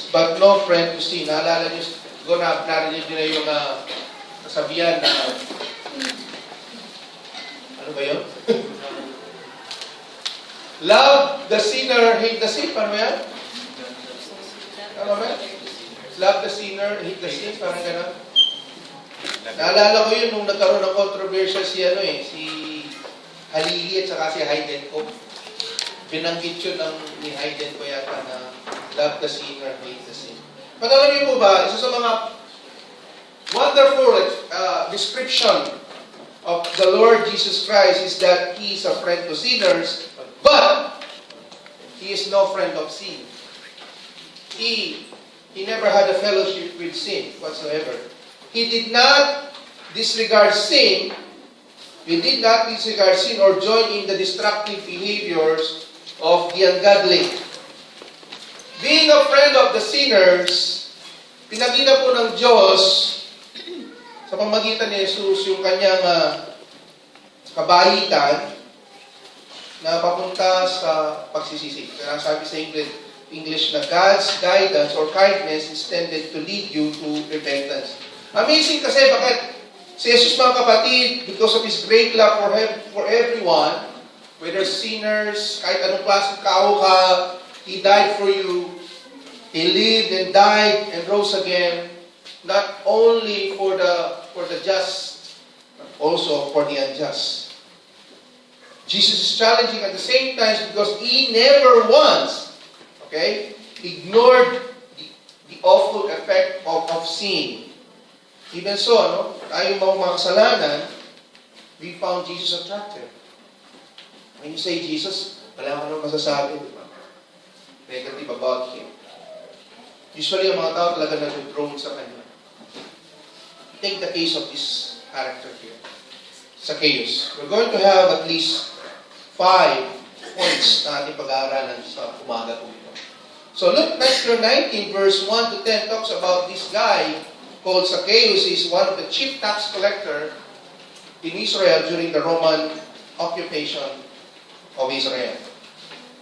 but no friend to see. Naalala niyo, siguro narinig niyo na yung kasabihan na, ano ba yun? Love the sinner, hate the sin. Paano yan? Ano ba? Love the sinner, hate the sin. Parang gano'n. Naalala ko yun nung nagkaroon ng controversy si Halili at saka si Hayden ko. Binanggit yun ni Hayden ko yata na love the sinner, hate the sin. But alam niyo po ba, isa sa mga wonderful description of the Lord Jesus Christ is that He is a friend to sinners, but He is no friend of sin. He never had a fellowship with sin whatsoever. He did not disregard sin. He did not disregard sin or join in the destructive behaviors of the ungodly. Being a friend of the sinners, pinakita po ng Diyos sa pamagitan ni Jesus yung kanyang kabaitan na papunta sa pagsisisi. Kaya sabi sa English na God's guidance or kindness is tended to lead you to repentance. Amazing kasi bakit si Jesus, mga kapatid, because of His great love for everyone, whether sinners, kahit anong klaseng kao ka, He died for you. He lived and died and rose again, not only for the just, but also for the unjust. Jesus is challenging at the same time because He never once, ignored the awful effect of sin. Even so, tayong mga kasalanan, we found Jesus attractive. When you say Jesus, wala ka nang masasabi, di ba? Negative about Him. Usually, ang mga tao talaga nag-drone sa Kanya. Take the case of this character here. Zacchaeus. We're going to have at least 5 points na ating pag-aaralan sa umaga po ito. So, Luke chapter 19, verse 1 to 10 talks about this guy called Zacchaeus. He's one of the chief tax collector in Israel during the Roman occupation of Israel.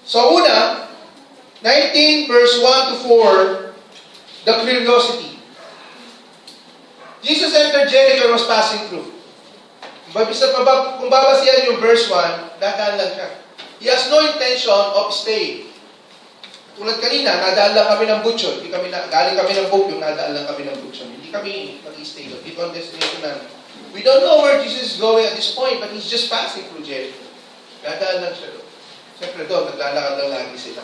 So una, 19 verse 1 to 4, the curiosity. Jesus entered Jericho and was passing through. Kung babasihan yung verse 1, dadaan lang siya. He has no intention of staying. Tulad kanina, nadaan lang kami ng Butchon. Galing kami ng Bukyong, nadaan lang kami ng Butchon. Hindi kami mag-stay doon. Dito ang destination namin. We don't know where Jesus is going at this point, but He's just passing through Jericho. Nadaan lang siya doon. Siyempre doon, naglalakad lang lagi sila.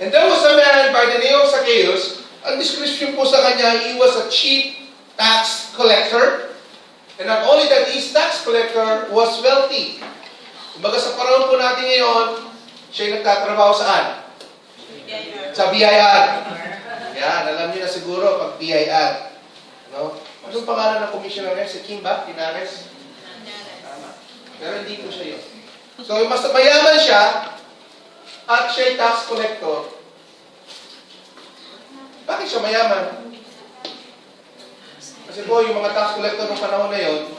And there was a man by the name of Zacchaeus. Ang description po sa kanya, he was a chief tax collector. And not only that, his tax collector was wealthy. Kumbaga sa panahon po natin ngayon, siya yung nagtatrabaho saan? Sa BIR. Yan, alam niyo na siguro pag BIR. Anong pangalan ng commissioner niya? Si Kim ba? Tinares? Tama. Pero hindi po siya yun. So, mas mayaman siya at siya tax collector. Bakit siya mayaman? Kasi po, yung mga tax collector ng panahon na yun,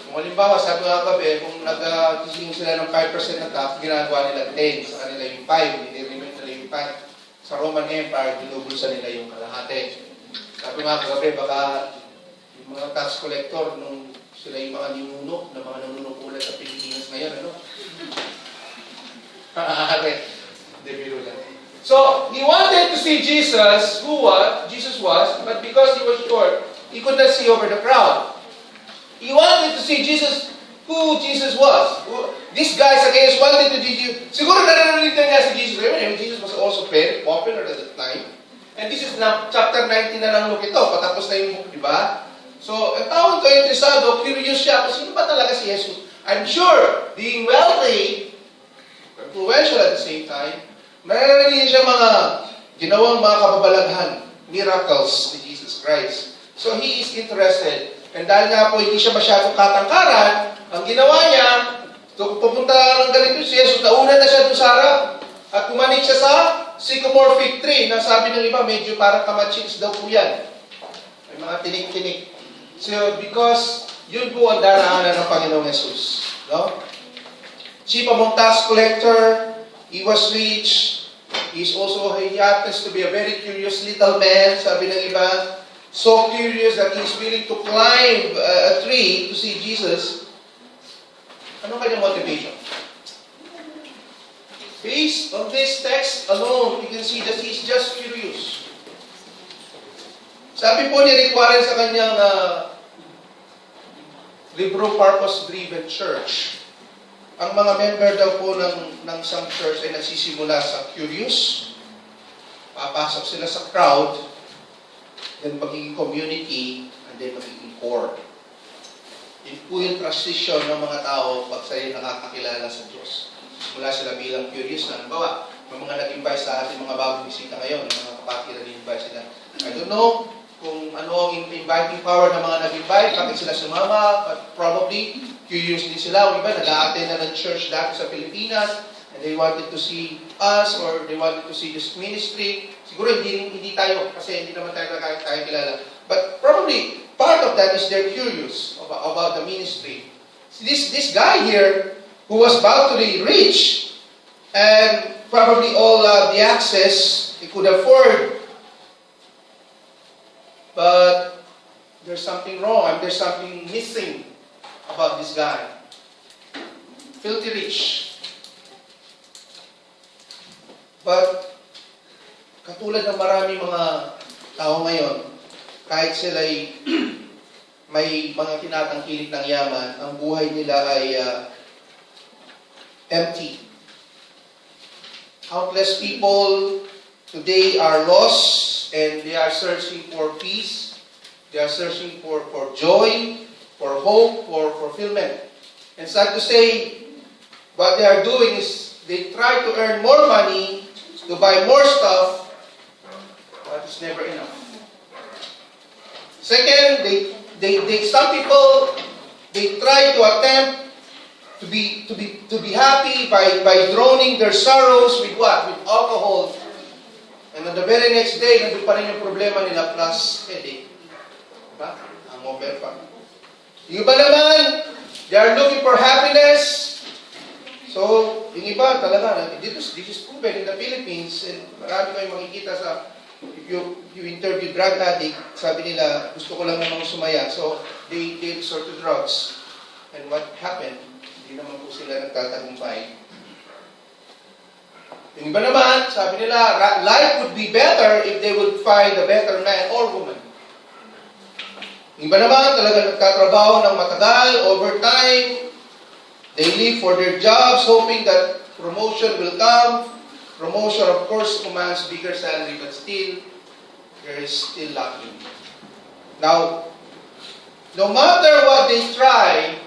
kung halimbawa, sabi nga gabi, kung nag-tising sila ng 5% na tax, ginagawa nila 10. Sa kanila yung 5, nire-remain nila yung 5. Sa Roman Empire, dinubulsa nila yung kalahati. Sabi nga gabi, baka yung mga tax collector, nung sila yung mga ninuno, na mga nanunukulat sa Pilipinas ngayon, So, he wanted to see Jesus, Jesus was, but because he was short, he could not see over the crowd. He wanted to see Jesus, who Jesus was. This guy, Zacchaeus, wanted to see Jesus. Siguro narinig niya si Jesus. Jesus was also very popular at that time. And this is na, chapter 19 na lang look ito. Patapos na yung book, di ba? So, ang taong kayo interesado, curious siya, kung sino ba talaga si Jesus? I'm sure, being wealthy, influential at the same time, mayroon siya mga ginawang mga kababalaghan, miracles ni Jesus Christ. So he is interested. And dahil nga po hindi siya masyadong katangkaran, ang ginawa niya, so kung pupunta ng ganito si Jesus, nauna na siya doon sa harap. At kumanik siya sa sycamore fig tree, na sabi ng iba, medyo parang kamatsins daw po yan. May mga tinik-tinik. So because yun po ang daraanan ng Panginoong Jesus. No? Chief among tax collector, he was rich, He happens to be a very curious little man, sabi ng iba. So curious that he's willing to climb a tree to see Jesus. Ano kanyang motivation? Based on this text alone, you can see that he's just curious. Sabi po ni Rick Warren sa kanyang libro, Purpose-Driven Church, ang mga member daw po ng isang church ay nagsisimula sa curious, papasok sila sa crowd, then magiging community, and then magiging core. Yun po yung transition ng mga tao pag sila nakakakilala sa Diyos. Mula sila bilang curious na, halimbawa, may mga nag-invite sa ating mga bagong bisita ngayon, yung mga kapatid na nag-invite sila. I don't know kung ano ang inviting power ng mga nag-invite, bakit sila sumama, but probably curious din sila. O iba, nag-a-attend na ng church dati sa Pilipinas, and they wanted to see us, or they wanted to see this ministry. Siguro hindi tayo, kasi hindi naman tayo kilala. But probably, part of that is they're curious about the ministry. This guy here, who was about to be rich, and probably all the access he could afford. But there's something wrong, and there's something missing about this guy. Filthy rich. But, katulad ng marami mga tao ngayon, kahit sila'y may mga tinatangkilik ng yaman, ang buhay nila ay empty. Countless people today are lost and they are searching for peace. They are searching for joy, for hope, for fulfillment. And sad to say, what they are doing is they try to earn more money to buy more stuff, but it's never enough. Second, some people they try to attempt to be happy by drowning their sorrows with what? With alcohol. And on the very next day, nandun pa rin yung problema nila plus headache. Diba? Hangover pa. Yung iba naman, they are looking for happiness. So, yung iba talaga, this is proven in the Philippines, and marami kayong makikita sa, if you interview drug addict, sabi nila, gusto ko lang namang sumaya. So, they resort to drugs. And what happened? Hindi naman po sila nagtatagumpay. Yung iba naman, sabi nila, life would be better if they would find a better man or woman. Yung iba naman, talaga nagtatrabaho ng matagal, overtime. They live for their jobs, hoping that promotion will come. Promotion, of course, commands bigger salary, but still, there is still lacking. Now, no matter what they try,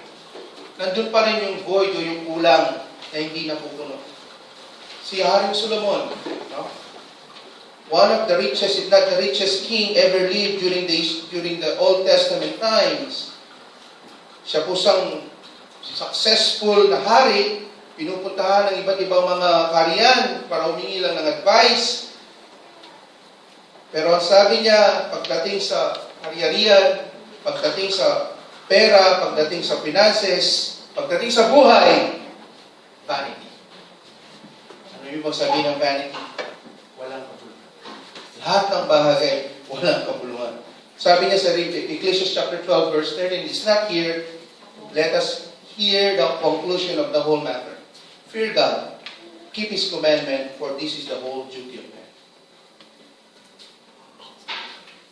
nandun pa rin yung void o yung kulang na hindi napupuno. Si Haring Solomon, no? One of the richest, if not the richest king ever lived during the Old Testament times. Siya po sang successful na hari, pinupuntahan ng iba't ibang mga kaharian para humingi lang ng advice. Pero ang sabi niya, pagdating sa hari-harian, pagdating sa pera, pagdating sa finances, pagdating sa buhay, vanity. Ano yung sabihin ng vanity? Walang kabuluhan. Lahat ng bahagay, walang kabuluhan. Sabi niya sa Ecclesiastes chapter 12, verse 13, it's not here. Let us hear the conclusion of the whole matter. Fear God, keep His commandment, for this is the whole duty of man.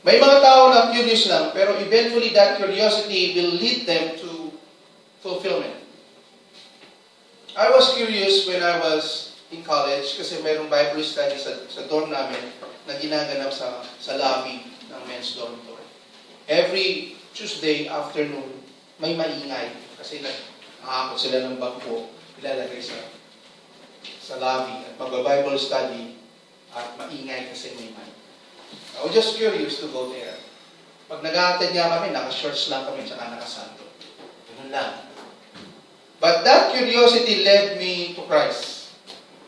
May mga tao na curious lang, pero eventually that curiosity will lead them to fulfillment. I was curious when I was in college kasi mayroong Bible study sa dorm namin na ginaganap sa lobby ng men's dormitory. Every Tuesday afternoon, may maingay kasi nakakakot sila ng bangko, ilalagay sa lobby at magba-Bible study at maingay kasi may mic. I was just curious to go there. Pag nag-a-attend niya kami, naka-shorts lang kami, tsaka nakasanto. Ganun lang. But that curiosity led me to Christ.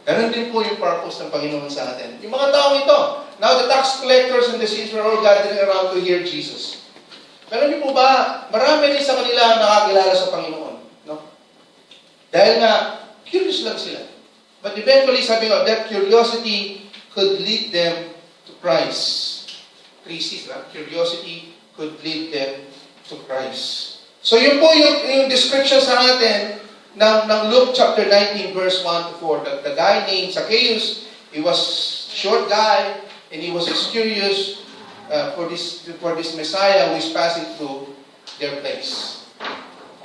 Ganun din po yung purpose ng Panginoon sa atin. Yung mga taong ito, now the tax collectors and the sinners were all gathering around to hear Jesus. Pero niyo po ba, marami rin sa kanila ang nakakilala sa Panginoon. No? Dahil nga, curious lang sila. But eventually, sabi nga, that curiosity could lead them to Christ. 3 C's, curiosity could lead them to Christ. So yun po yung description sa atin ng Luke chapter 19 verse 1 to 4. The guy named Zacchaeus, he was a short guy and he was just curious for this Messiah who is passing through their place.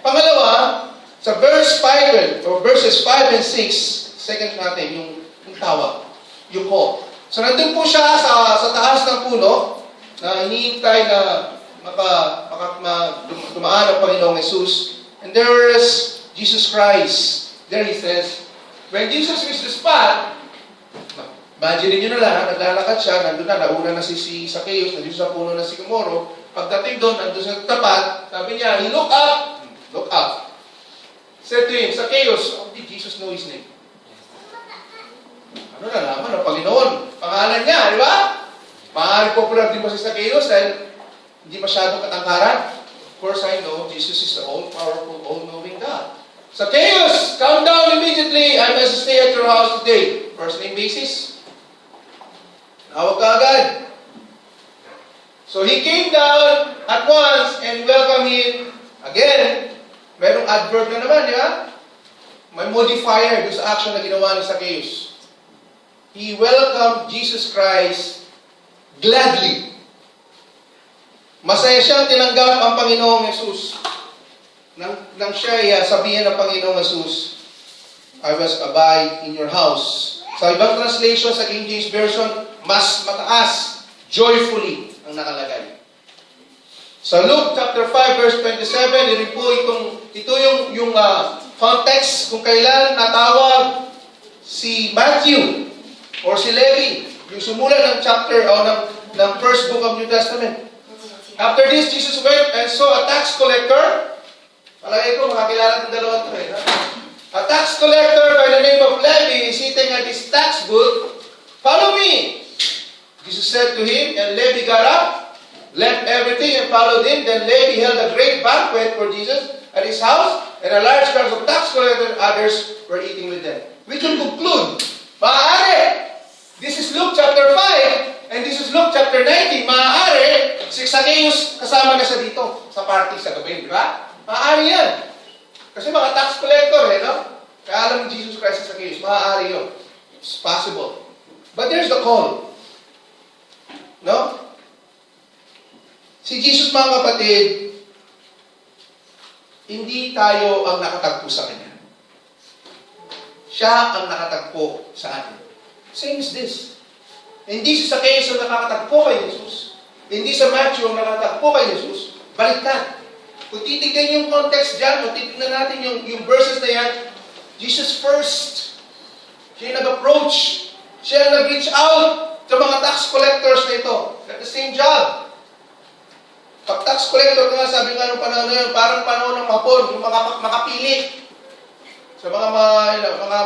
Pangalawa, sa verse 5 or verses 5 and 6, second natin yung tawag, yung call. So nandun po siya sa taas ng puno na iniintay na dumaan ang Panginoong Jesus. And there is Jesus Christ. There he says, when Jesus reached the spot, imagine nyo na lang, naglalakad siya, nandun na, nauna na si Zacchaeus, nandun sa puno ng Sycamoro. Pagdating doon, nandun sa tapat, sabi niya, he looked up. Said to him, Zacchaeus, how did Jesus know his name? Ano na naman, ang Panginoon, pangalan niya, di ba? Maaaring popular din ba si Zacchaeus dahil hindi masyadong katangkaran? Of course, I know Jesus is the all-powerful, all-knowing God. Zacchaeus, come down immediately. I must stay at your house today. First name basis. Nawag ka agad. So he came down at once and welcomed him. Again, merong adverb na naman, di ba? May modifier doon sa action na ginawa ni Zacchaeus. He welcomed Jesus Christ gladly. Masaya siyang tinanggap ang Panginoong Jesus. Nang siya sabihin ng Panginoong Jesus, I was abide in your house. Sa ibang translation, sa King James Version, mas mataas, joyfully ang nakalagay. Sa Luke chapter 5 verse 27, ito po yung context kung kailan natawag si Matthew or si Levi, yung sumulat ng chapter o ng first book of New Testament. After this, Jesus went and saw a tax collector. Palagay ko, makakilala ng dalawa ito eh. A tax collector by the name of Levi sitting at his tax booth. Follow me, Jesus said to him, and Levi got up, left everything and followed him. Then Levi held a great banquet for Jesus at his house, and a large crowd of tax collectors and others were eating with them. We can conclude, maaari, this is Luke chapter 5, and this is Luke chapter 19. Maaari, si Zacchaeus kasama na siya dito sa party sa gabi, di ba? Maaari yan. Kasi mga tax collector, no? Kaya alam ni Jesus Christ sa Zacchaeus, maaari yun. It's possible. But there's the call. No? Si Jesus, mga kapatid, hindi tayo ang nakatagpo sa Kanya. Siya ang nakatagpo sa atin. Same is this. Hindi si Zacchaeus ang nakakatagpo kay Jesus. Hindi sa Matthew ang nakatagpo kay Jesus. Baliktad. Kung titignan yung context dyan, kung titignan natin yung verses na yan, Jesus first. Siya yung nag-approach. Siya yung nag-reach out sa mga tax collectors na ito. Got the same job. Pag tax collector nga, sabi nga nung panahon na yun, parang panahon ng hapon, yung makapili. Sa mga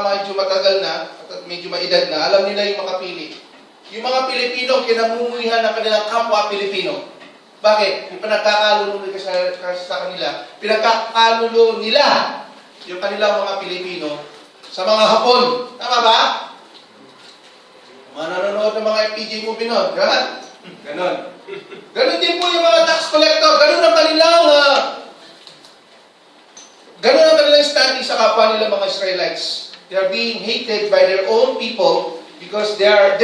medyo matagal na, at medyo maedad na, alam nila yung makapili. Yung mga Pilipino, kinamumuhihan ng kanilang kapwa Pilipino. Bakit? Yung pinagkakalulo sa kanila, pinagkakalulo nila yung kanilang mga Pilipino sa mga Hapon. Tama ba? Mga nanonood ng mga FPJ movie nun. Ganon. Ganon din po yung mga tax collector. Ganon ang kanilang standing sa kapwa nila mga Israelites. They are being hated by their own people because their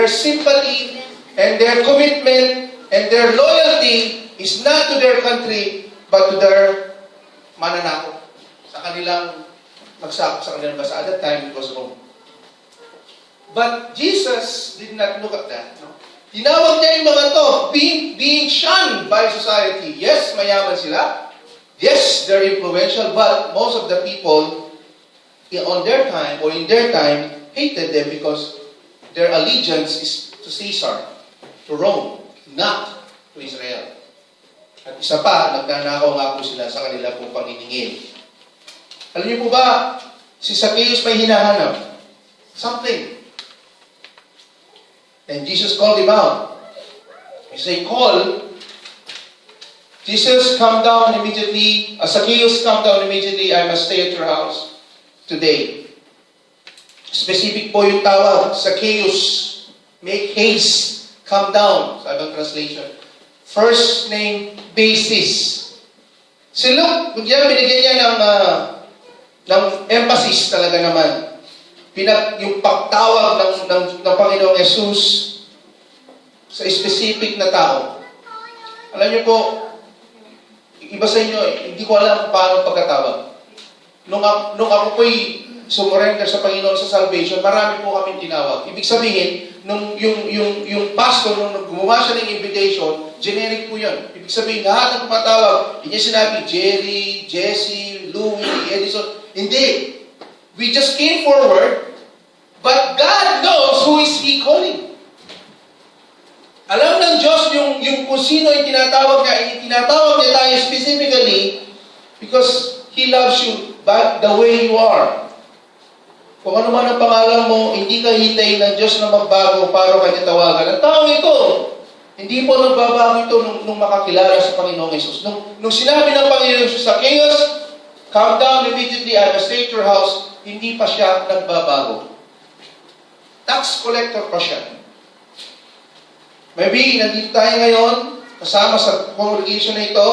sympathy and their commitment and their loyalty is not to their country but to their mananakop. Sa kanilang magsakop sa kanilang basa. At that time, it was Rome. But Jesus did not look at that. No? Tinawag niya yung mga to, being shunned by society. Yes, mayaman sila. Yes, they're influential, but most of the people on their time or in their time hated them because their allegiance is to Caesar, to Rome, not to Israel. At isa pa, nagnanakaw nga po sila sa kanila pong panginingil. Alam niyo po ba, si Zacchaeus may hinahanap. Something. And Jesus called him out. He said, call. Jesus, come down immediately. Zacchaeus, come down immediately. I must stay at your house today. Specific po yung tawag, Zacchaeus. Make haste, come down, sabi ang translation. First name basis. Si Luke, binigyan niya ng emphasis talaga naman. Yung pagtawag ng Panginoong Jesus sa specific na tao. Alam niyo po, iba sa inyo, hindi ko alam paano pagkatawag. Nung ako po'y sumurrender sa Panginoon sa salvation, marami po kami tinawag. Ibig sabihin, yung pastor, nung gumawa siya ng invitation, generic po yun. Ibig sabihin, lahat ng tumatawag, hindi niya sinabi, Jerry, Jesse, Louie, Edison. Hindi. We just came forward, but God knows who is He calling. Alam ng Diyos yung kung sino yung tinatawag niya tayo specifically because He loves you but the way you are. Kung ano man ang pangalan mo, hindi ka hintayin ng Diyos na magbago para kanya tawagan. Ang taong ito, hindi po nagbabago ito nung makakilala sa Panginoong Yesus. Nung sinabi ng Panginoong Yesus sa Zacchaeus, come down immediately, I will stay at your house, hindi pa siya nagbabago. Tax collector pa siya. Maybe, nandito tayo ngayon, kasama sa congregation na ito,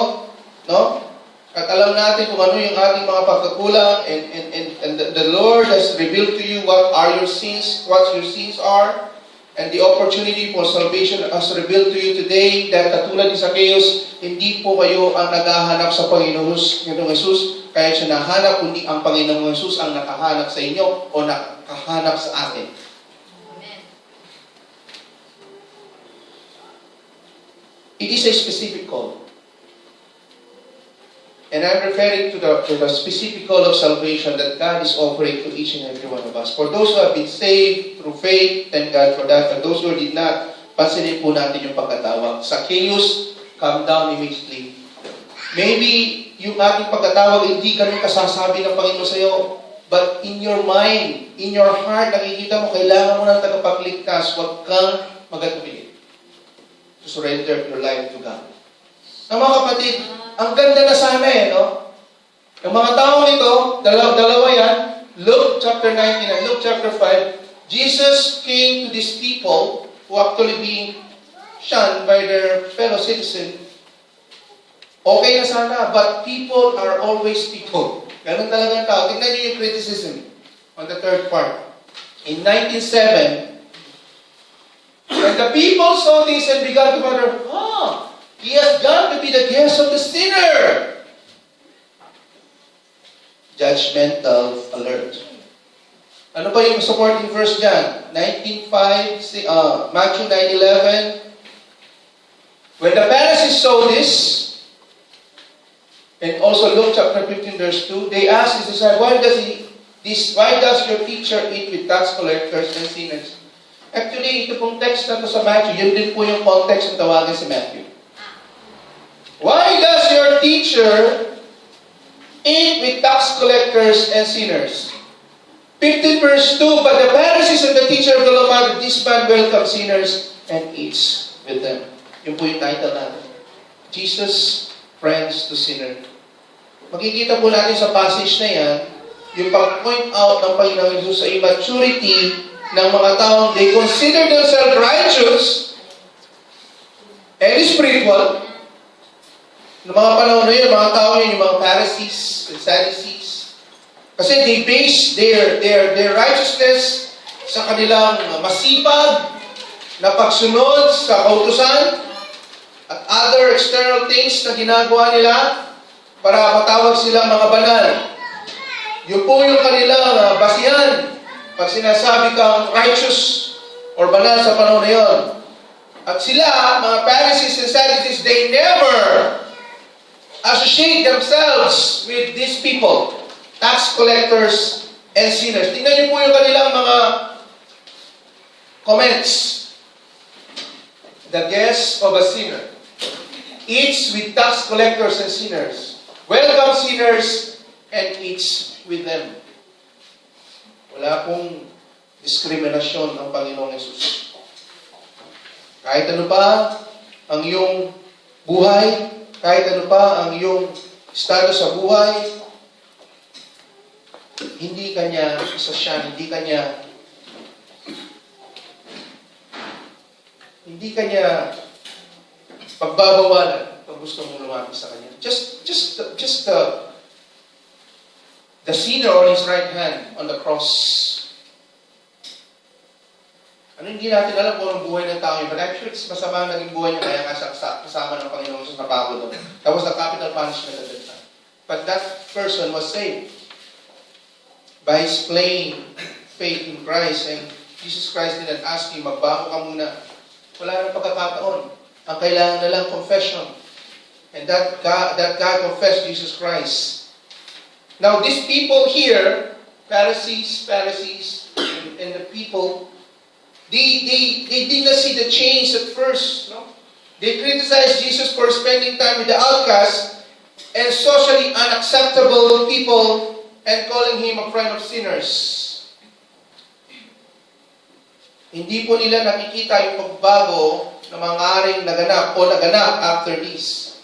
no? At alam natin kung ano yung ating mga pagkakulang and the Lord has revealed to you what your sins are, and the opportunity for salvation has revealed to you today that katulad ni Zacchaeus, hindi po kayo ang naghahanap sa Panginoong Jesus, kaya siya nahanap, kundi ang Panginoong Jesus ang nakahanap sa inyo o nakahanap sa atin. It is a specific call. And I'm referring to the specific call of salvation that God is offering to each and every one of us. For those who have been saved through faith, thank God for that. For those who did not, pansinin po natin yung pagkatawag. Zacchaeus, come down immediately. Maybe yung ating pagkatawag, hindi ka rin kasasabi ng Panginoon sa iyo, but in your mind, in your heart, nakikita mo, kailangan mo ng tagapagligtas, huwag kang magatuloy. To surrender your life to God. Na mga kapatid, ang ganda na sana no? Yung mga taong ito, dalawa yan, Luke chapter 19 and Luke chapter 5, Jesus came to these people who actually being shunned by their fellow citizen. Okay na sana, but people are always people. Ganun talaga ang tao. Tingnan niyo yung criticism on the third part. In 1907, when the people saw this and began to wonder, he has gone to be the guest of the sinner. Judgmental alert. Ano ba yung supporting verse dyan? Matthew 9:11. When the Pharisees saw this, and also Luke chapter 15 verse 2, they asked his disciples, why does your teacher eat with tax collectors and sinners? Actually, ito pong text na to sa Matthew, yun din po yung context ng tawagin si Matthew. Why does your teacher eat with tax collectors and sinners? 15 verse 2, but the Pharisees and the teacher of the law, this man welcomes sinners and eats with them. Yun po yung title natin. Jesus, friends to sinner. Makikita po natin sa passage na yan, yung pag-point out ng Panginoon Jesus sa immaturity ng mga taong they consider themselves righteous and spiritual. Noong mga panahon na yun, mga tao yun, yung mga Pharisees and Sadducees. Kasi they base their righteousness sa kanilang masipag na pagsunod sa kautusan at other external things na ginagawa nila para matawag silang mga banal. Yun po yung kanilang basihan pag sinasabi kang righteous or banal sa panahon na yun. At sila, mga Pharisees and Sadducees, they never associate themselves with these people, tax collectors and sinners. Tingnan niyo po yung kanilang mga comments. The guest of a sinner eats with tax collectors and sinners. Welcome sinners and eats with them. Wala pong diskriminasyon ang Panginoong Yesus. Kahit ano pa ang iyong buhay, kahit ano pa ang iyong estado sa buhay, hindi kanya isasyan, hindi kanya Hindi kanya pagbabawalan pag gusto mong lumapit sa kanya. Just the sinner on his right hand on the cross. Ano, hindi natin alam kung anong buhay ng tao yun, but I'm sure it's masama ang naging buhay niya, kaya kasama ng Panginoon sa napako doon. That was the capital punishment at that time. But that person was saved by his plain faith in Christ, and Jesus Christ didn't ask him, magbago ka muna. Wala nang pagkakataon. Ang kailangan na lang confession. And that guy confessed Jesus Christ. Now, these people here, Pharisees, and the people, they did not see the change at first. No? They criticized Jesus for spending time with the outcasts and socially unacceptable people and calling him a friend of sinners. Hindi po nila nakikita yung pagbago na mangyaring naganap after this.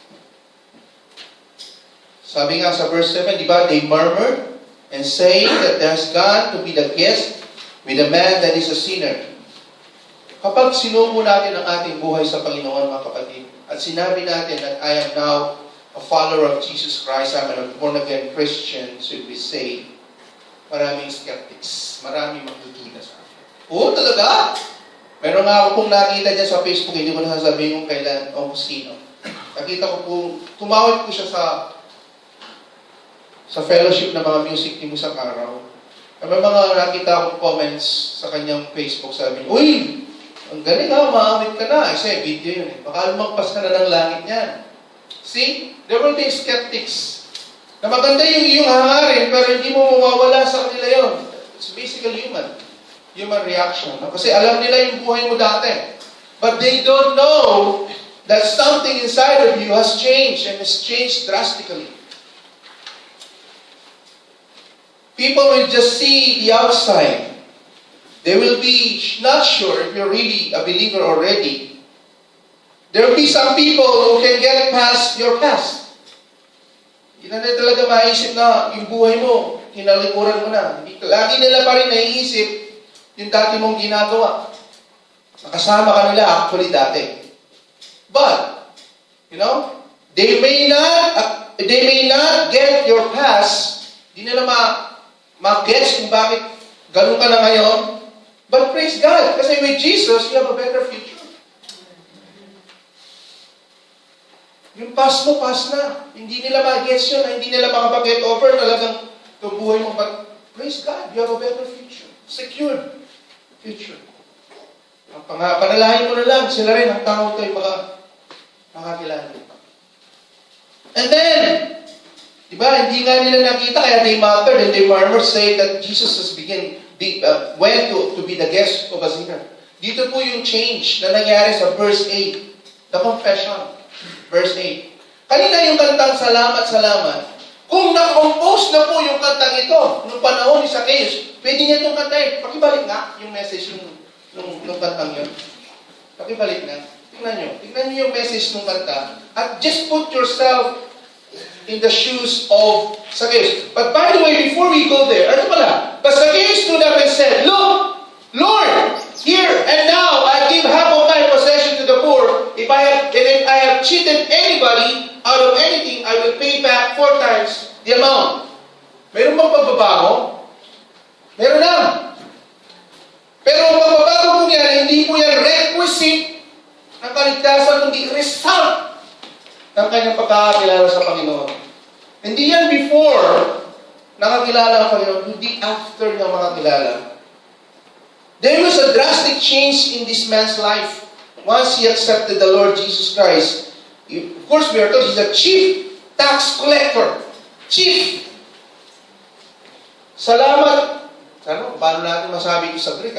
Sabi nga sa verse 7, di ba, they murmured and saying that there's gone to be the guest with a man that is a sinner. Kapag sinuko natin ang ating buhay sa Panginoon, mga kapatid, at sinabi natin that I am now a follower of Jesus Christ, I'm a born-again Christian, should we say, maraming skeptics, maraming magdududa sa akin. Oo, talaga? Meron nga ako pong nakita dyan sa Facebook, hindi ko nasasabihin kung kailan o kung sino. Nakita ko pong, tumawag ko siya sa fellowship ng mga music team sa araw. May mga nakita akong comments sa kanyang Facebook, sabi niya, uy, ang galing ha, maamit ka na. Kasi video yun eh. Baka lumagpas ka na ng langit niyan. See? There will be skeptics. Na maganda yung iyong hangarin, pero hindi mo mawawala sa kanila yun. It's basically human reaction. Kasi alam nila yung buhay mo dati. But they don't know that something inside of you has changed, and has changed drastically. People will just see the outside. They will be not sure if you're really a believer already. There will be some people who can get past your past. Hindi na talaga maisip na yung buhay mo, kinalikuran mo na. Lagi nila pa rin naiisip yung dati mong ginagawa. Nakasama ka nila actually dati. But, they may not get your past. Hindi nila ma-guess kung bakit ganun ka na ngayon. But praise God, kasi with Jesus, you have a better future. Yung past mo, past na. Hindi nila ma-guess yun, hindi nila makapag-get over talagang itong buhay mo. But praise God, you have a better future. Secured future. Panalangin mo na lang, sila rin ang tao ito ay makakilala. And then, diba, hindi nga nila nakita, kaya they muttered and they murmured, saying that Jesus went to be the guest of a sinner. Dito po yung change na nangyari sa verse 8. The confession. Verse 8. Kanina yung kantang Salamat, Salamat. Kung na-compose na po yung kantang ito, nung panahon ni Zacchaeus, pwede niya itong kantahin. Pakibalik nga yung message nung kantang yun. Pakibalik na. Tingnan nyo yung message ng kanta. At just put yourself in the shoes of Zacchaeus. But by the way, before we go there, ano pala? But Zacchaeus stood up and said, Look, Lord, here and now I give half of my possession to the poor. If I have cheated anybody out of anything, I will pay back 4 times the amount. Meron bang pagbabago? Meron na. Pero ang pagbabago po yan, hindi po yan requisite ng kaligtasan, kundi result ng kanyang pagkakakilala sa Panginoon. Hindi yan before nakakilala ang Panginoon, hindi after niya makakilala. There was a drastic change in this man's life once he accepted the Lord Jesus Christ. Of course, we are told he's a chief tax collector. Chief. Salamat. Paano natin masabi ito sa Greek,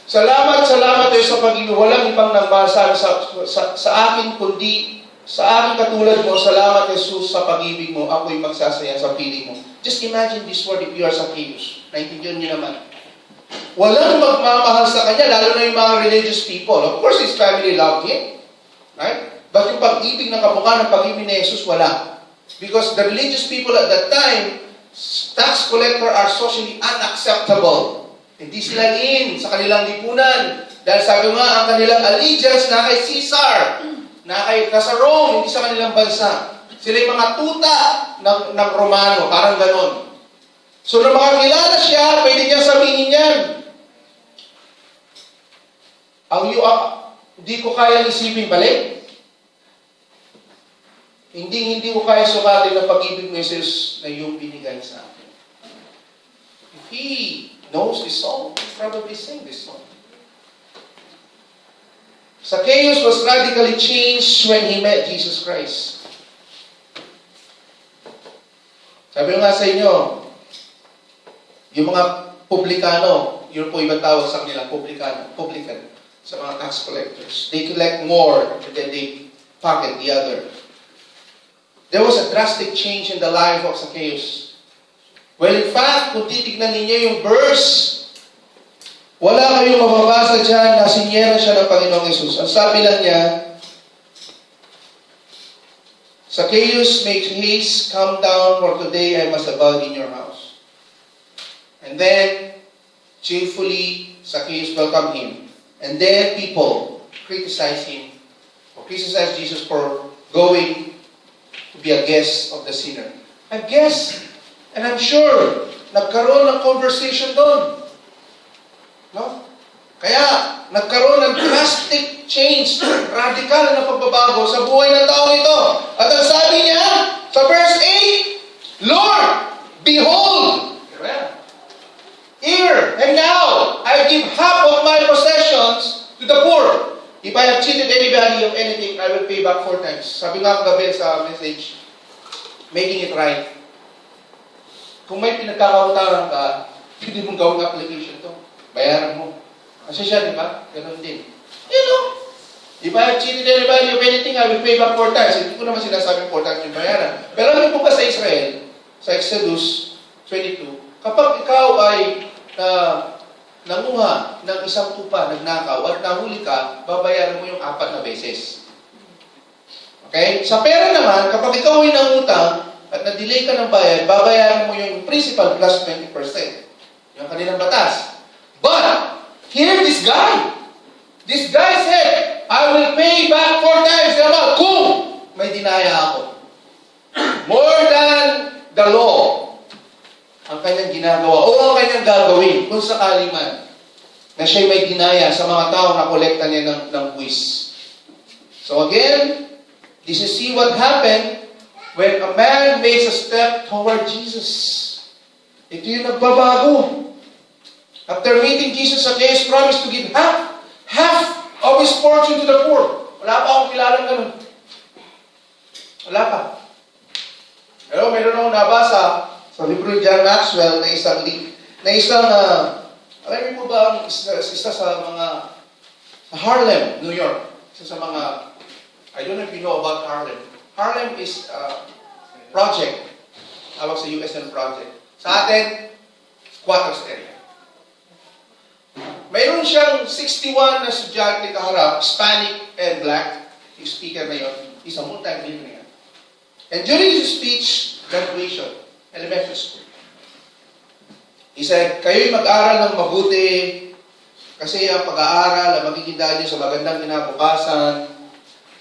Salamat tayo sa pag-ibig. Walang ibang nagbasabi sa akin, kundi sa akin katulad mo, salamat Jesus sa pag-ibig mo, ako'y magsasaya sa piling mo. Just imagine this word if you are Zacchaeus. Naintindihan niyo naman. Walang magmamahal sa kanya, lalo na yung mga religious people. Of course, his family loved him. Right? But yung pag-ibig ng kamukha ng pag-ibig ni Jesus, wala. Because the religious people at that time, tax collector are socially unacceptable. Hindi sila in sa kanilang lipunan. Dahil sabi nga, ang kanilang allegiance na kay Caesar, nasa Rome, hindi sa kanilang bansa. Sila yung mga tuta ng Romano, parang ganon. So, nung makakilala siya, pwede niya sabihin yan. Hindi ko kaya isipin balik. Hindi ko kaya sumatin ng pag-ibig mo, Jesus, na iyong binigay sa akin. If he knows this song, he'll probably sing this song. Zacchaeus was radically changed when he met Jesus Christ. Sabi ko nga sa inyo, yung mga publikano, yun po ibang tawag sa kanila, publican, sa mga tax collectors. They collect more and then they pocket the other. There was a drastic change in the life of Zacchaeus. Well, in fact, kung titignan ninyo yung verse, wala kayong mababasa dyan na sinyera siya ng Panginoong Yesus. Ang sabi lang niya, Zacchaeus, make haste, come down, for today I must abide in your house. And then, cheerfully, Zacchaeus welcomed him. And then people criticize him, or criticize Jesus for going to be a guest of the sinner. A guest, and I'm sure, nagkaroon ng conversation doon. No? Kaya, nagkaroon ng drastic change, radical na pagbabago sa buhay ng taong ito. At ang sabi niya, sa verse 8, Lord, behold, here and now, I give half of my possessions to the poor. If I have cheated anybody of anything, I will pay back 4 times. Sabi nga kagabi sa message, making it right. Kung may pinagkakautangan ka, hindi mong gawing application to. Bayaran mo. Kasi siya, di ba? Ganon din. You know, if I have cheated anybody of anything, I will pay back 4 times. Hindi ko naman sinasabing 4 times yung bayaran. Pero alam mo ba sa Israel, sa Exodus 22, kapag ikaw ay nanguha ng isang tupa, nagnakaw, at nahuli ka, babayaran mo yung 4 na beses. Okay? Sa pera naman, kapag ikaw ay nangutang at na-delay ka ng bayad, babayaran mo yung principal plus 20%. Yung kanilang batas. But, here this guy said, I will pay back 4 times the amount kung may dinaya ako. More than the law. Ang kanyang ginagawa o ang kanyang gagawin kung sakali man na siya may dinaya sa mga tao na kolekta niya ng buwis. So again, this is see what happened when a man makes a step toward Jesus. Ito yung nagbabago. After meeting Jesus, Zacchaeus promised to give half of his fortune to the poor. Wala pa akong kilalang ganun. Wala pa. Pero mayroon akong nabasa sa libro ni John Maxwell na isang alam niyo po ba ang isa sa mga Harlem, New York. Isa sa mga, I don't know if you know about Harlem. Harlem is a project. Tawag sa USN project. Sa atin, squatters area. Mayroon siyang 61 na estudyante kaharap, Hispanic and Black. Yung speaker na yun, he's a multi-millionaire. And during his speech, graduation, elementary school, he said, kayo'y mag-aral ng mabuti kasi ang pag-aaral ang magiging dahil nyo sa magandang kinabukasan,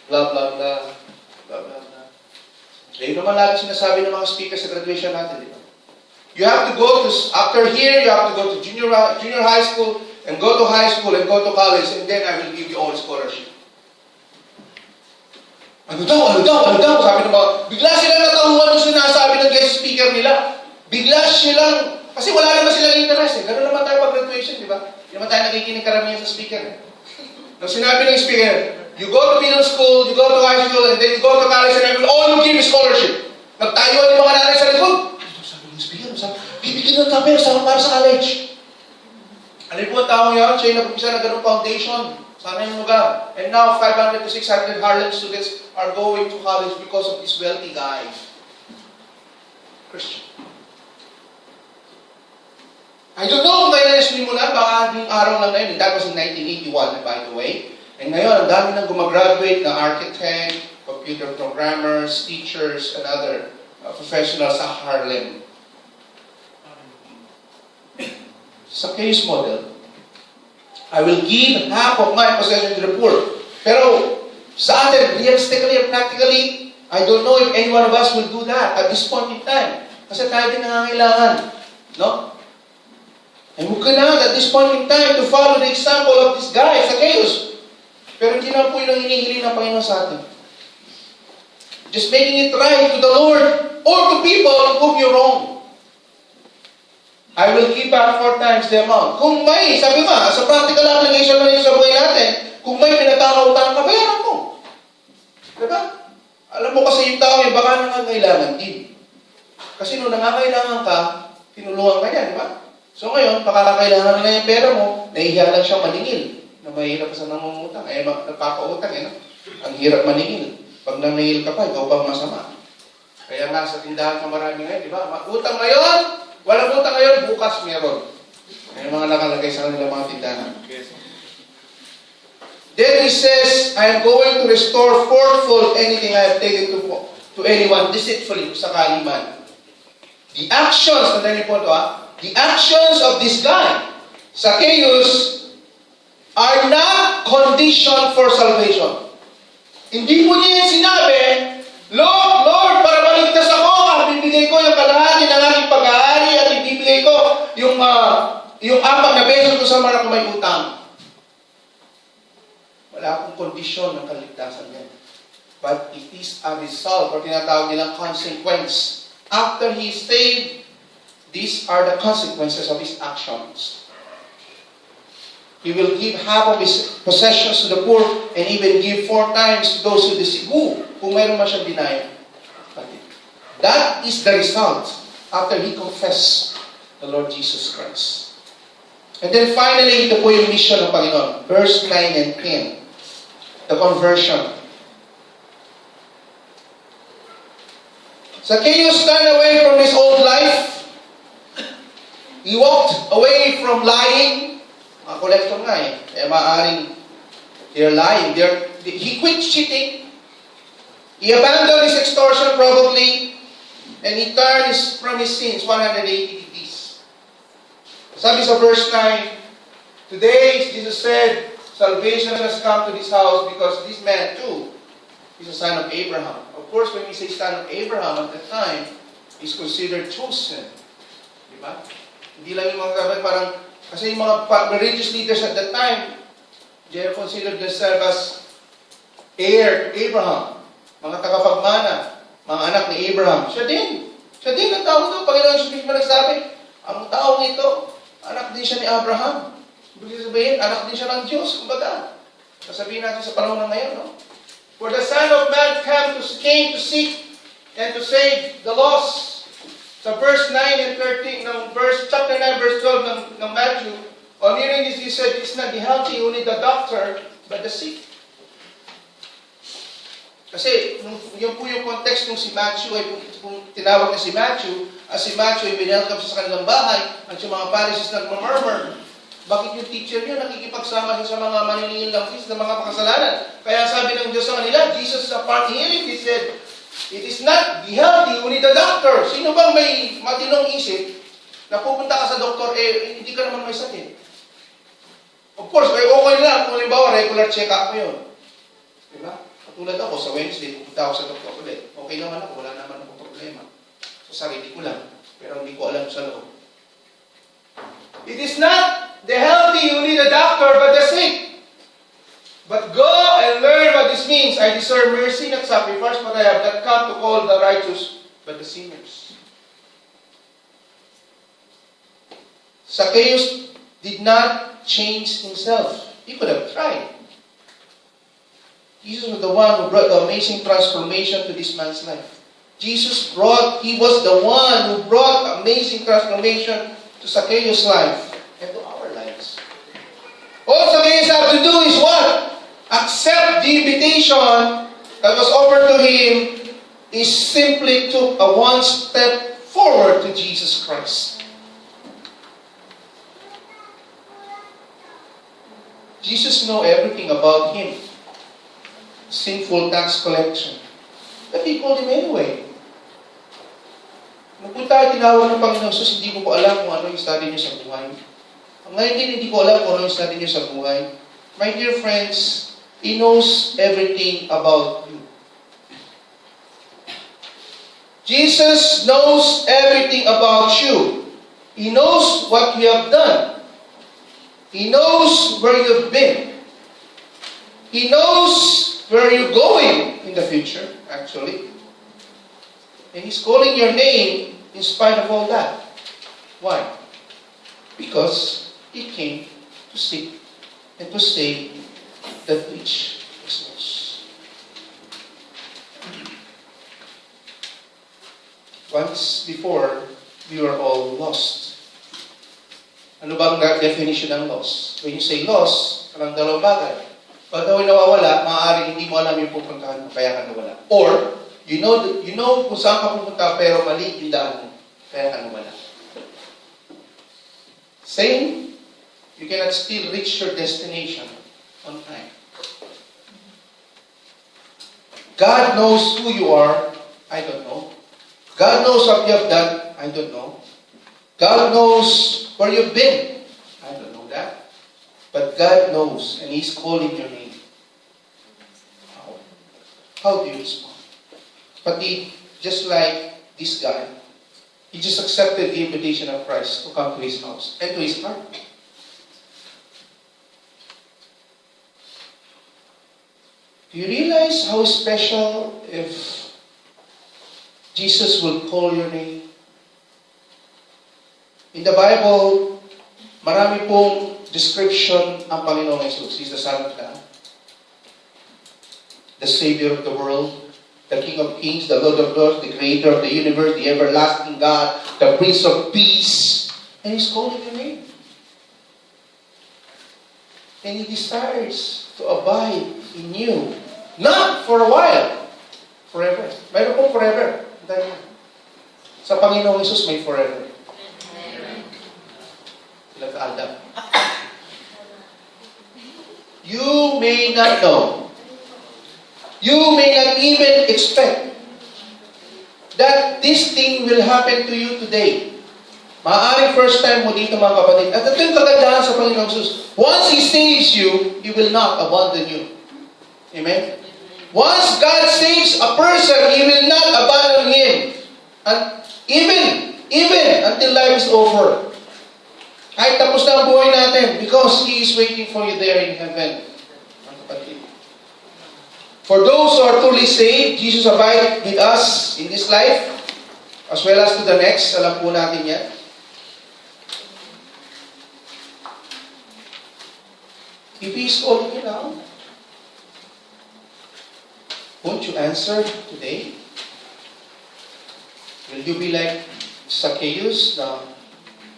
blah, blah, blah, blah, blah, blah. Ayun naman lagi sinasabi ng mga speaker sa graduation natin, di ba? You have to go to, after here, you have to go to junior high school, and go to high school, and go to college, and then I will give you all scholarship. Ano daw? Sabi ng mga, bigla silang natauhan yung sinasabi ng guest speaker nila. Bigla silang, kasi wala naman silang interest eh. Ganun naman tayo pag-graduation, di ba? Hindi naman tayo nakikinig karamihan sa speaker eh. Nung sinabi ng speaker, you go to middle school, you go to high school, and then you go to college, and I will all give you scholarship. Nagtayuan yung mga nanay sa likod. Sabi ng speaker, bibigyan ng tabi para sa college. Ano po ang taong yun? Siya yung nag-umpisa na ganung foundation. Sana yung lugar. And now, 500 to 600 Harlem students are going to college because of this wealthy guy. Christian. I don't know kung kailan sinimulan, baka yung araw lang na yun. That was in 1981, by the way. And ngayon, ang dami nang gumagraduate na architect, computer programmers, teachers, and other professionals sa Harlem. Sa case model, I will give half of my possession to the poor. Pero sa atin, realistically and practically, I don't know if any one of us will do that at this point in time. Kasi tayo din nangangailangan. No? And we cannot at this point in time to follow the example of this guy, Zacchaeus. Pero hindi na po yun ang hinihiling ng Panginoon sa atin. Just making it right to the Lord or to people whom you wrong. I will give back 4 times the amount. Kung may, sabi nga, sa practical application na yun sa buhay natin, kung may pinatakaw-utang ka, bayaran mo. Diba? Alam mo kasi yung tao yung baka nangangailangan din. Kasi nung nangangailangan ka, tinulungan ka niya, di ba? So ngayon, pakakakailangan na yung pera mo, nahihiya lang siyang maningil. Na mahirap sa nangungutang. Ay, nagpakautang, eh, no? Ang hirap maningil. Pag naningil ka pa, ikaw pang masama. Kaya nga sa tindahan ka marami ngayon, di ba? Utang ngayon, walang utang ngayon, bukas meron. May mga nakalagay sa kanila mga tindahan. Then he says, I am going to restore fourfold anything I have taken to anyone deceitfully, sakali man. The actions, tandaan niyo po ito, the actions of this guy, Zacchaeus, are not conditioned for salvation. Hindi po niya sinabi, Lord, Lord, para maligtas ako, bibigay ko yung kalahati ng aking pag-aari at ibibigay ko yung 4 na beses ko sa mga may utang. Wala akong kondisyon ng kaligtasan niya. But it is a result, or tinatawag nilang consequence. After he is saved, these are the consequences of his actions. He will give half of his possessions to the poor and even give 4 times to those who deceive. Kung mayroon man siyang denial. That is the result after he confessed the Lord Jesus Christ. And then finally, ito po yung mission ng Panginoon. Verse 9 and 10. The conversion. Zacchaeus turned away from his old life. He walked away from lying. Mga collector nga eh. Kaya maaaring they're lying. He quit cheating. He abandoned his extortion probably. And he turned from his sins 180 degrees. Sabi sa verse 9, today, Jesus said, salvation has come to this house because this man too is a son of Abraham. Of course, when we say son of Abraham at that time, is considered chosen. Diba? Hindi lang yung mga kapag parang, kasi yung mga religious leaders at that time, they are considered themselves as heir to Abraham. Mga tagapagmana, mga anak ni Abraham. Siya din ang tao ito. Panginoon Jesus pa nagsabi, ang taong ito, anak din siya ni Abraham. Ibig sabihin, anak din siya ng Diyos. Kumbaga, sasabihin natin sa panahon na ngayon, no? For the Son of Man came to seek and to save the lost. Sa verse 9 and 13, chapter 9, verse 12 ng Matthew, on hearing this, he said, it's not the healthy who need the doctor, but the sick. Kasi, yun po yung context nung si Matthew, ay kung tinawag na si Matthew ay binelcome siya sa kanilang bahay, at yung mga Pharisees nagmamurmur. Bakit yung teacher niya nakikipagsama siya sa mga maniningil ng feast ng mga makasalanan? Kaya sabi ng Diyos sa kanila, Jesus upon hearing, he said, it is not the healthy who need a doctor. Sino bang may matinong isip na pupunta ka sa doktor, hindi ka naman may sakit? Of course, okay lang. Kung halimbawa, regular check-up mo yun. Diba? Katulad ako, sa Wednesday, pupunta ako sa doktor ulit. Okay naman ako, wala naman akong problema. Sa sarili ko lang. Pero hindi ko alam sa loob. It is not the healthy who need a doctor, but the sick. But go and learn what this means. I deserve mercy, not sacrifice, but I have not come to call the righteous, but the sinners. Zacchaeus did not change himself. He could have tried. Jesus was the one who brought the amazing transformation to this man's life. He was the one who brought amazing transformation to Zacchaeus' life and to our lives. All Zacchaeus had to do is what? Accept the invitation that was offered to him. He simply took a one step forward to Jesus Christ. Jesus knew everything about him. Sinful tax collection. But he called him anyway. Nung punta, tinawag ng Panginoon Jesus, hindi ko po alam kung ano yung study niyo sa buhay. Ngayon din, hindi ko alam kung ano yung natin nyo sa buhay. My dear friends, He knows everything about you. Jesus knows everything about you. He knows what you have done. He knows where you've been. He knows where you're going in the future, actually. And He's calling your name in spite of all that. Why? Because He came to seek and to save that which is lost. Once before, we were all lost. Ano ba ang definition ng lost? When you say lost, parang dalawang bagay. Pag daw nawawala, maaaring hindi mo alam yung pupuntahan mo, kaya ka nawala. Or, you know kung saan ka pupunta, pero mali yung daan mo, kaya ka nawala. Same, you cannot still reach your destination on time. God knows who you are, I don't know. God knows what you have done, I don't know. God knows where you've been, I don't know that. But God knows, and He's calling your name. How do you respond? But just like this guy, he just accepted the invitation of Christ to come to his house and to his heart. Do you realize how special if Jesus will call your name? In the Bible, marami pong description ang Panginoong Jesus. He's the Son of God, the Savior of the world, the King of Kings, the Lord of Lords, the Creator of the universe, the everlasting God, the Prince of Peace. And He's calling your name. And He desires to abide in you. Not for a while. Forever. Mayroon pong forever. Dahil sa Panginoong Jesus may forever. Like Adam. You may not know. You may not even expect that this thing will happen to you today. Maaaring first time mo dito mga kapatid. At ito yung kagandahan sa Panginoong Jesus. Once He saves you, He will not abandon you. Amen? Once God saves a person, He will not abandon him. And even until life is over. Kahit tapos na ang buhay natin, because He is waiting for you there in heaven. For those who are truly saved, Jesus abides with us in this life, as well as to the next. Alam po natin yan. If He is calling you now, won't you answer today? Will you be like Zacchaeus, now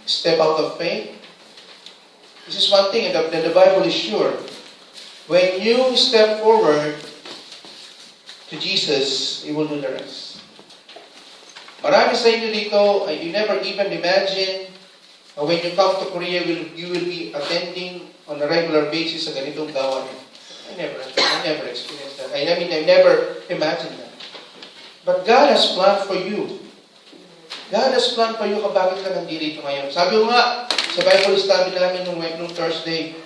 step out of faith? This is one thing that the Bible is sure. When you step forward to Jesus, He will do the rest. Marami sa inyo dito, you never even imagine when you come to Korea, you will be attending on a regular basis sa ganitong gawain. I never experienced that. I never imagined that. But God has planned for you. God has planned for you kung bakit ka nandito ngayon. Sabi ko nga, sa Bible study namin nung Thursday,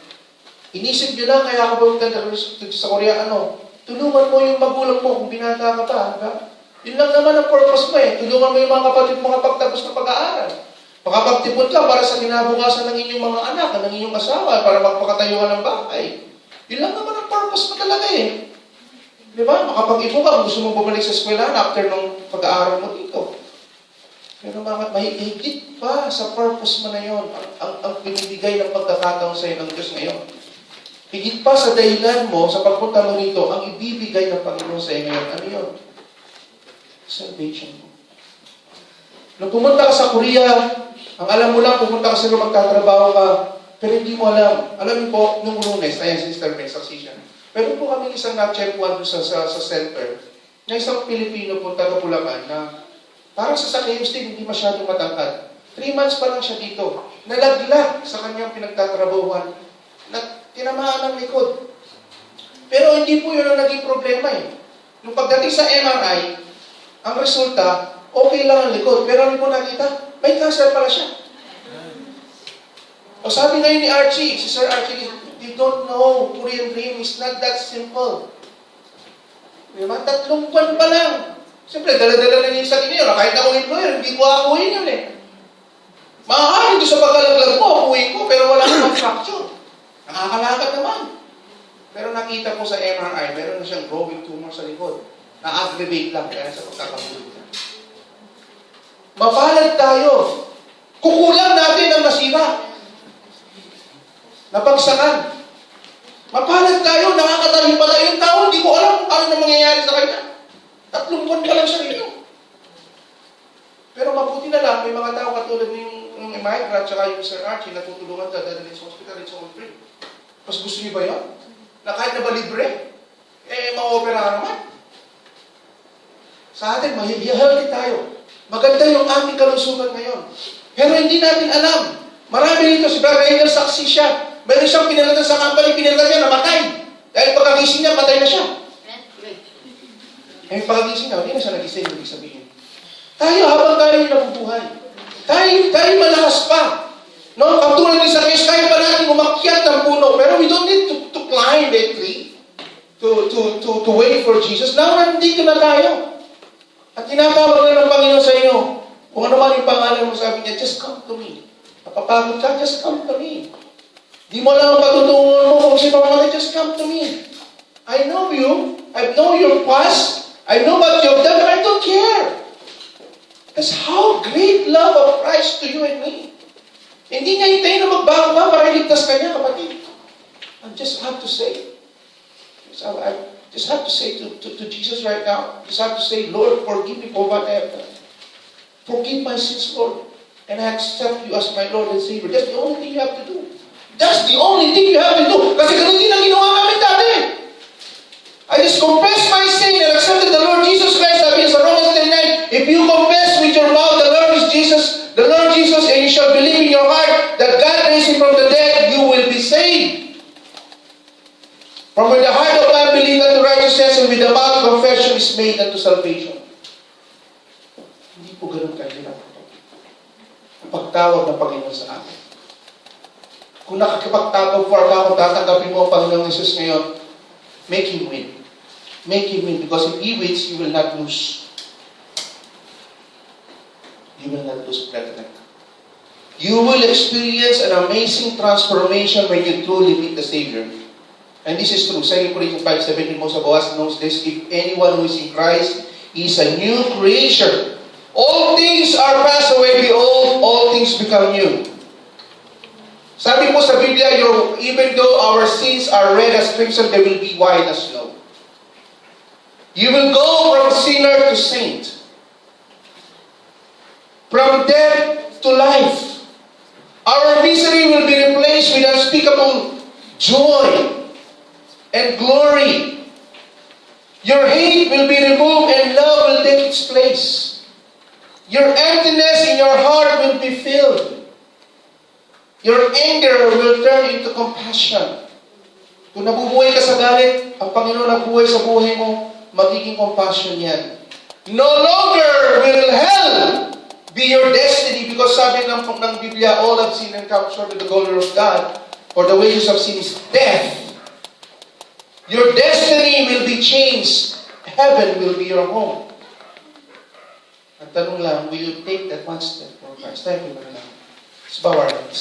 inisip nyo lang kaya ka pumunta sa Korea, tulungan mo yung magulang mo kung binata ka pa. Diba? Yun lang naman ang purpose mo eh. Tulungan mo yung mga kapatid mo kapagtapos ng pag-aaral. Makapagtipon ka para sa kinabukasan ng inyong mga anak, ng inyong asawa, para magpakatayuan ng bahay. Yun lang naman ang purpose mo talaga eh. Diba? Makapag-ipo ka kung gusto mo bumalik sa eskwelahan after ng pag-aaral mo dito. Pero mahigit pa sa purpose mo na yun, ang binibigay ng pagkakataon sa iyo ng Diyos ngayon. Higit pa sa dahilan mo, sa pagpunta mo rito, ang ibibigay ng Panginoon sa iyo ngayon. Ano yun? Salvation mo. Nung pumunta ka sa Korea, ang alam mo lang, pumunta ka sa room, magtatrabaho ka, pero hindi mo alam. Alam mo po, nung Lunes, ayan, Sister May, saksi siya. Pero po kami isang na-check-one sa center, na isang Pilipino punta sa Bulacan na parang sa Zacchaeus din, hindi masyadong matangkad. 3 months pa lang siya dito. Nalaglag sa kanyang pinagtatrabahuan. Tinamaan ng likod. Pero hindi po yun ang naging problema eh. Nung pagdating sa MRI, ang resulta, okay lang ang likod. Pero ano po nakita? May cancer pala siya. O sabi ngayon ni Archie, si Sir Archie, they don't know Korean dream is not that simple. Diba? 3 buwan pa lang. Siyempre, dala-dala na niya sa inyo. Kahit ako employer, hindi ko akuhin yun eh. Maaaring doon sa pagkalaglag mo, akuhin ko, pero wala namang fracture. Nakakalakad naman. Pero nakita ko sa MRI, meron na siyang growing tumor sa likod. Na-aggravate lang kaya sa pagkakahulog na. Mapalad tayo. Kukulang natin ang masira. Napagsakan. Mapalad tayo, nakakatalim pala yung tao, hindi ko alam ano na mangyayari sa kanya. 3 buwan pa lang siya rito. Pero mabuti na lang, may mga tao katulad ng Mike at saka yung Sir Archie na tutulungan ka dahil sa hospital, it's all free. Mas gusto niyo ba yun? Na kahit na ba libre, ma-opera ka naman. Sa atin, healthy tayo. Maganda yung aming kalusugan ngayon. Pero hindi natin alam. Marami dito, si Brother Angel, saksi siya. Meron siyang pinalatan sa company, pinalatan niya, namatay. Dahil pagkagising niya, patay na siya. Ngayon pagkagising niya, hindi na siya nagising, ibig sabihin. Tayo, habang tayo yung nabubuhay. Tayo malakas pa. No? Katulad ni Zacchaeus, kaya pa natin umakyat ng puno. Pero we don't need to climb that tree to wait for Jesus. Now, nandito na tayo. At tinatawag na ng Panginoon sa inyo. Kung ano man yung pangalan mo, sabi niya, just come to me. Napapagod ka, just come to me. Di mo lang patutungan mo kung sino ka, just come to me. I know you. I know your past. I know what you've done, but I don't care. That's how great love of Christ to you and me. Hindi niya hintayin na magbago ka para iligtas ka niya, kapatid. I just have to say. I just have to say to Jesus right now, just have to say, Lord, forgive me for what I have done. Forgive my sins, Lord. And I accept you as my Lord and Savior. That's the only thing you have to do. That's the only thing you have to do. Kasi ganun din ang ginawa namin dati. I just confess my sin and accepted the Lord Jesus Christ. Sabi sa Romans 10:9, if you confess with your mouth the Lord Jesus, and you shall believe in your heart that God raised him from the dead, you will be saved. For with the heart of man believe unto righteousness, and with the mouth confession is made unto salvation. Hindi po ganun kahirap. Ang pagtawag ng Panginoon sa atin. Kung nakakipagtawag for ka, kung tatanggapin mo ang Panginoong Jesus ngayon, make Him win. Make Him win. Because if He wins, you will not lose. You will not lose, brethren. You will experience an amazing transformation when you truly meet the Savior. And this is true. 2 Corinthians 5:17, most of us knows this. If anyone who is in Christ is a new creation. All things are passed away, behold, all things become new. Sabi po sa Biblia, even though our sins are red as crimson, they will be white as snow. You will go from sinner to saint. From death to life. Our misery will be replaced with unspeakable joy and glory. Your hate will be removed and love will take its place. Your emptiness in your heart will be filled. Your anger will turn into compassion. Kung nabubuhay ka sa galit, ang Panginoon nabuhay sa buhay mo, magiging compassion yan. No longer will hell be your destiny, because sabi ng Biblia, all have sinned and come short of the glory of God, for the wages of sin is death. Your destiny will be changed. Heaven will be your home. Ang tanong lang, will you take that one step for Christ? Thank you, Brother. Let's bow our heads.